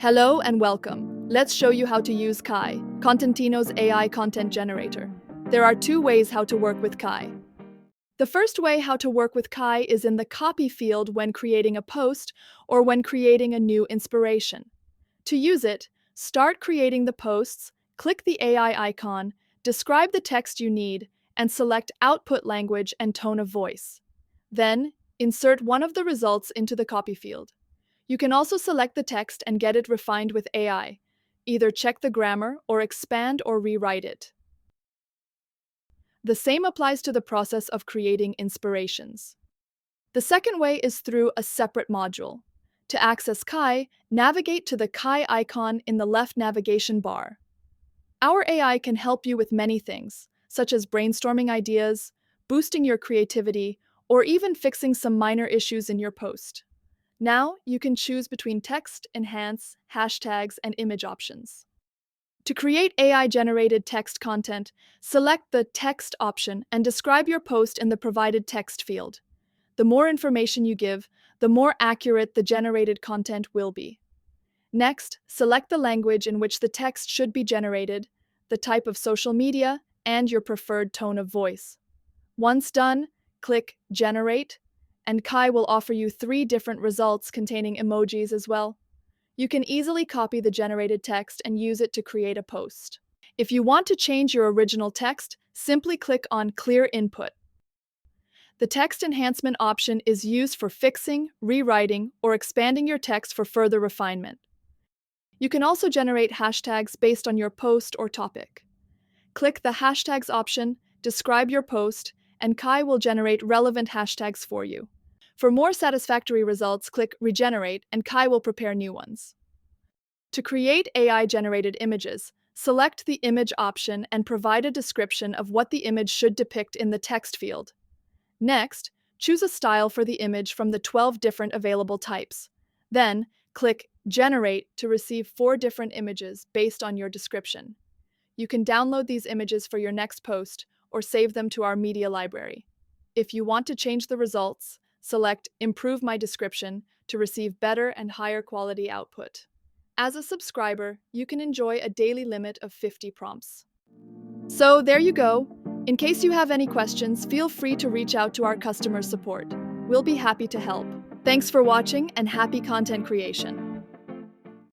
Hello and welcome. Let's show you how to use Kai, Kontentino's AI content generator. There are two ways how to work with Kai. The first way how to work with Kai is in the copy field when creating a post or when creating a new inspiration. To use it, start creating the posts, click the AI icon, describe the text you need, and select output language and tone of voice. Then, insert one of the results into the copy field. You can also select the text and get it refined with AI. Either check the grammar or expand or rewrite it. The same applies to the process of creating inspirations. The second way is through a separate module. To access Kai, navigate to the Kai icon in the left navigation bar. Our AI can help you with many things, such as brainstorming ideas, boosting your creativity, or even fixing some minor issues in your post. Now, you can choose between text, enhance, hashtags, and image options. To create AI-generated text content, select the Text option and describe your post in the provided text field. The more information you give, the more accurate the generated content will be. Next, select the language in which the text should be generated, the type of social media, and your preferred tone of voice. Once done, click Generate, and Kai will offer you 3 different results containing emojis as well. You can easily copy the generated text and use it to create a post. If you want to change your original text, simply click on Clear Input. The text enhancement option is used for fixing, rewriting, or expanding your text for further refinement. You can also generate hashtags based on your post or topic. Click the Hashtags option, describe your post, and Kai will generate relevant hashtags for you. For more satisfactory results, click Regenerate, and Kai will prepare new ones. To create AI-generated images, select the Image option and provide a description of what the image should depict in the text field. Next, choose a style for the image from the 12 different available types. Then, click Generate to receive 4 different images based on your description. You can download these images for your next post or save them to our media library. If you want to change the results, select Improve My Description to receive better and higher quality output. As a subscriber, you can enjoy a daily limit of 50 prompts. So there you go. In case you have any questions, feel free to reach out to our customer support. We'll be happy to help. Thanks for watching and happy content creation.